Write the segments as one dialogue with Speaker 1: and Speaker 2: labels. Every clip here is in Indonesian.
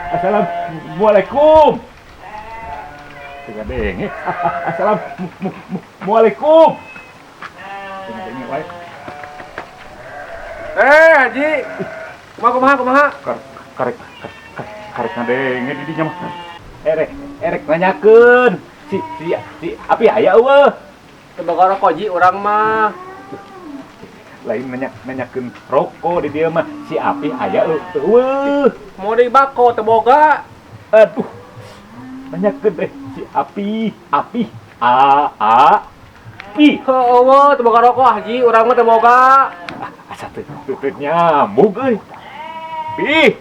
Speaker 1: Assalamualaikum. Tengah denge. Assalamualaikum. Tengah denge wae.
Speaker 2: Haji. Kumaha?
Speaker 1: Karek ngadenge di dinya mah. Erek nanyakeun. Si api aya eueuh.
Speaker 2: Tebogor rokok ji urang mah.
Speaker 1: Lain nanyakeun rokok di dieu mah. Si api aya eueuh.
Speaker 2: Mau dibako teboga.
Speaker 1: Aduh. Nanyakeun teh si api.
Speaker 2: Heueuh teboga rokok haji urang mah teboga.
Speaker 1: Asa teu nyambung euy. Pi.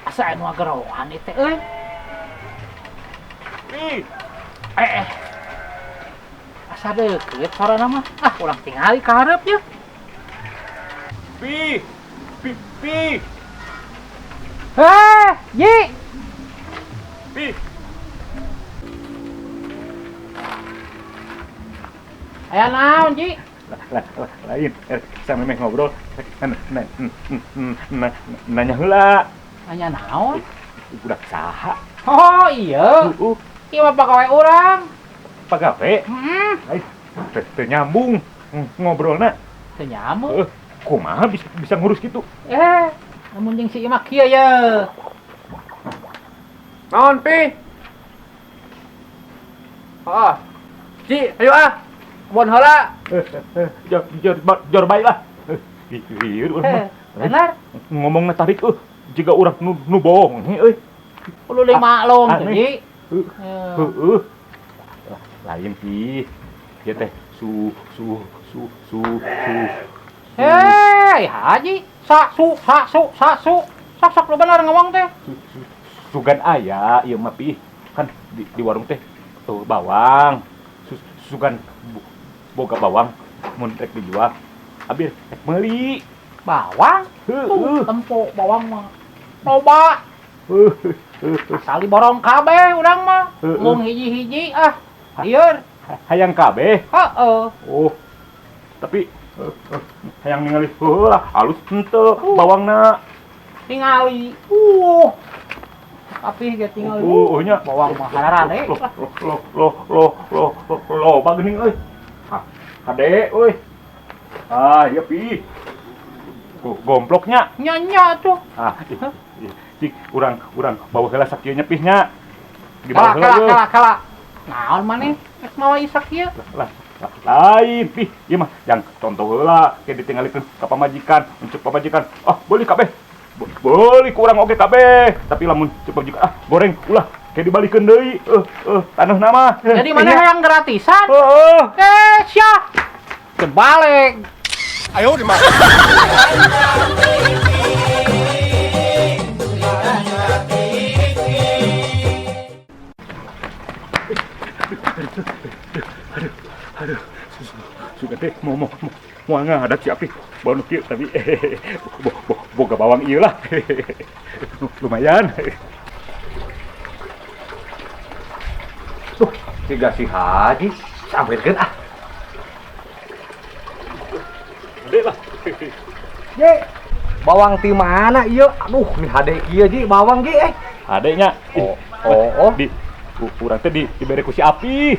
Speaker 3: Asa anu ageroan ieu teh euy.
Speaker 1: Pi.
Speaker 3: Asa deukeut sorana mah. Ah, urang tingali ka hareup ya.
Speaker 1: Pi.
Speaker 3: Ji.
Speaker 1: Pi.
Speaker 3: Aya naon, Ji?
Speaker 1: Lain, sama memeh ngobrol. Nanya heula.
Speaker 3: Anya naon?
Speaker 1: Budak saha?
Speaker 3: Oh, iya. Ieu mah pagawe urang.
Speaker 1: Pagawe.
Speaker 3: Heeh.
Speaker 1: Lain, teu nyambung ngobrolna.
Speaker 3: Teu nyambung.
Speaker 1: Kumaha bisa ngurus gitu?
Speaker 3: Namun jeung si ieu mah kieu ye.
Speaker 2: Naon pi? Ji, ayo Kebon heula.
Speaker 1: Jor bae lah. Ieu urang mah.
Speaker 3: Bener.
Speaker 1: Ngomongna tarik jiga urang nu bohong euy.
Speaker 3: Kudu dimaklum tuh, Ji.
Speaker 1: Heeh. Lain pi. Ieu teh su.
Speaker 3: Hei, Haji. Saksu. Sak lu bener ngomong teh.
Speaker 1: Sugan aya ieu mah pi. Kan di warung teh tuh bawang. Sugan boga bawang mun rek dijual. Abi rek meuli.
Speaker 3: Bawang?
Speaker 1: Heueuh.
Speaker 3: Tempo bawang mah. Loba. Asal diborong kabeh urang mah. Mung hiji-hiji ieu.
Speaker 1: Hayang kabeh.
Speaker 3: Heeh.
Speaker 1: Oh. Tapi hayang ningali heula halus henteu bawangna.
Speaker 3: Tingali. Tapi ge tingali.
Speaker 1: Nya
Speaker 3: Bawang mah hararane.
Speaker 1: Loh, bageuning euy. Hade euy. Ieu pi. Gomploknya.
Speaker 3: Nya tuh.
Speaker 1: Cik urang bawa heula sakieu nya pihnya. Dibawa heula.
Speaker 3: Kala. Naon maneh? Rek mawa isak ieu.
Speaker 1: Lain pih, ieu mah yang contoh heula ke ditinggalikeun ka pamajikan, uncuk pamajikan. Beuli kabeh. Beuli ku urang oge kabeh. Tapi lamun ceuk pamajikan goreng ulah ke dibalikeun deui. Taneuhna mah.
Speaker 3: Jadi maneh hayang gratisan? Sia. Kebalik.
Speaker 2: Ayo di mana?
Speaker 1: Aduh, sudah teh mau ngadat si api bau kieu tapi boga bawang ieu lah. Lumayan. Tuh, tiga si Haji sampirkeun Gede lah.
Speaker 2: Ji, bawang ti mana ieu? Aduh, nih hade kieu Ji, bawang Ji
Speaker 1: Adenya.
Speaker 2: Oh.
Speaker 1: Di urang teh dibere ku si api.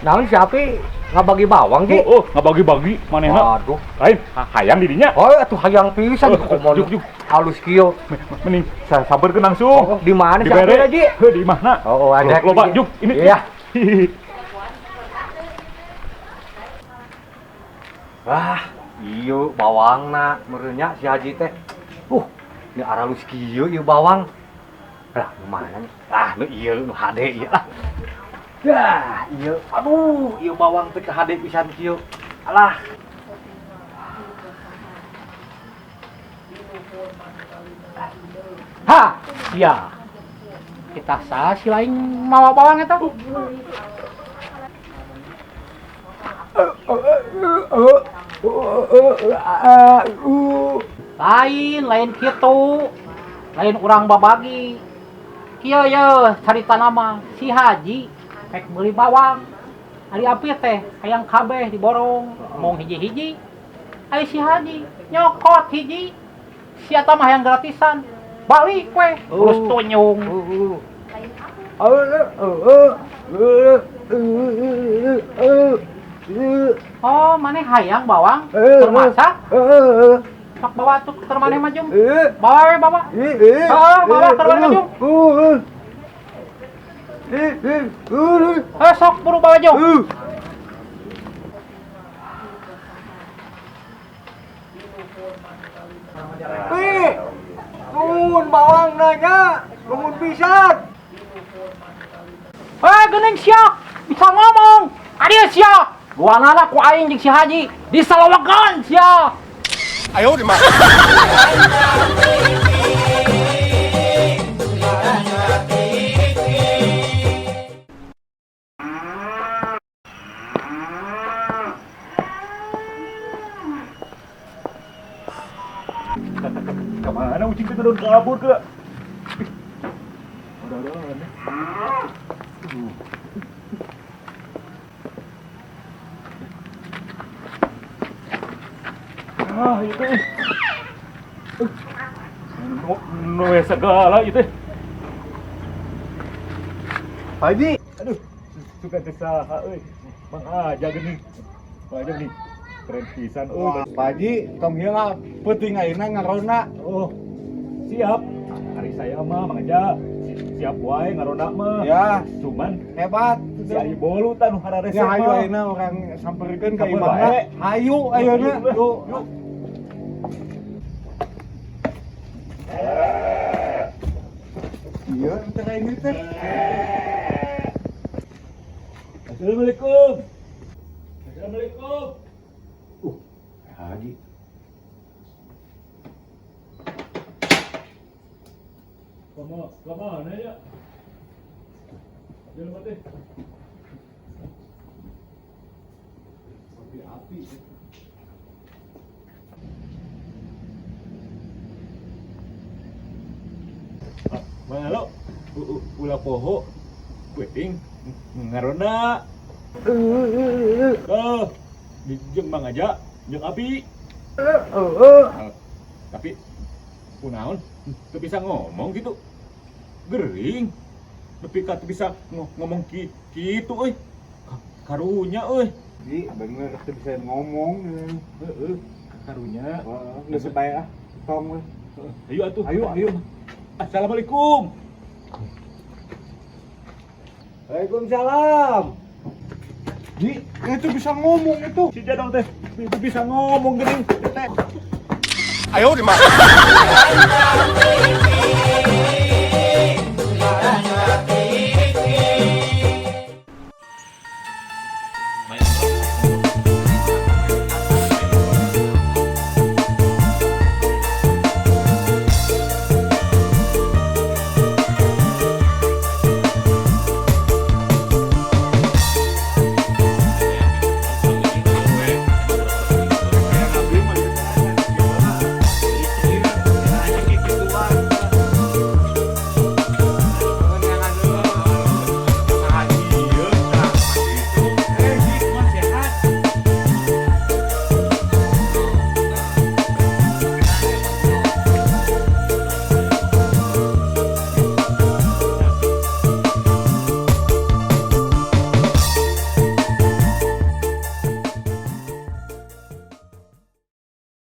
Speaker 2: Naon si api ngabagi bawang Ji?
Speaker 1: Ngabagi-bagi manehna.
Speaker 2: Aduh.
Speaker 1: Lain hayang di dinya.
Speaker 2: Atuh hayang pisan kumaha halus kieu.
Speaker 1: Mending sabarkeun langsung.
Speaker 2: Di mana si api Ji?
Speaker 1: Di mana?
Speaker 2: Ada.
Speaker 1: Loba juk ini.
Speaker 2: Iya. Ieu bawangna merenya si Haji teh. Ini aralus kieu ieu bawang. Lah, mana nih? Nu ieu nu hade ieu lah. Ieu. Aduh, ieu bawang teh hade pisan kieu. Alah.
Speaker 3: Iya. Kita salah si lain mawa bawang eta. Lain kitu. Lain urang babagi. Kieu ye carita nama si Haji rek meuli bawang. Ari api teh hayang kabeh diborong, mung hiji-hiji. Ai si Haji nyokot hiji. Si eta mah yang gratisan. Balik we, terus tunyung. Oh, maneh hayang bawang? Termasak? Sok bawa tuh ke maneh mah Jung. Bawa we bawa. Bawa ke maneh mah Jung. Sok buru bawa Jung.
Speaker 2: Nuhun bawang nanya, nuhun pisan.
Speaker 3: Geuning siak, bisa ngomong. Adieu siak. Guanana ku aing jeung si Haji disalewegan siak.
Speaker 1: Kemana ucing kita udah kabur ke? Udah. Itu. Noe segala itu.
Speaker 2: Pak Haji,
Speaker 1: Aduh, suka kesaha euy. Bang aja geuning. Bang aja geuning. Keren pisan euy.
Speaker 2: Pak Haji, tong heula peuting ayeuna ngarona.
Speaker 1: Oh, siap. Hari saya mah Mang Aja siap wae ngaronda mah.
Speaker 2: Ya,
Speaker 1: Cuman
Speaker 2: hebat.
Speaker 1: si Ayu bolu tanu hararese
Speaker 2: Ya hayu
Speaker 1: mah.
Speaker 2: ayeuna orang samperkeun ka
Speaker 1: Samper
Speaker 2: imahna.
Speaker 1: wae.
Speaker 2: Hayu ayeuna. Yuk. Iya, antara ini teh.
Speaker 1: Assalamualaikum. Assalamualaikum.
Speaker 2: Haji.
Speaker 1: Kemana ya? Jangan mati. Api. Malo, ulah poho, kueting, ngarona. Jeung Mang Aja, jeung Abi. Tapi, kunaon, teu bisa ngomong gitu. Gering. Tapi ka teu bisa ngomong kitu euy. Karunya euy.
Speaker 2: Ji, bener teu bisa ngomong.
Speaker 1: Heeh, karunya.
Speaker 2: Geus bae ah. Tong we.
Speaker 1: Ayo atuh.
Speaker 2: Ayo.
Speaker 1: Assalamualaikum.
Speaker 2: Waalaikumsalam. Ji, itu bisa ngomong itu.
Speaker 1: Si Jadong teh itu bisa ngomong geuning teh.
Speaker 4: Ayo di mana?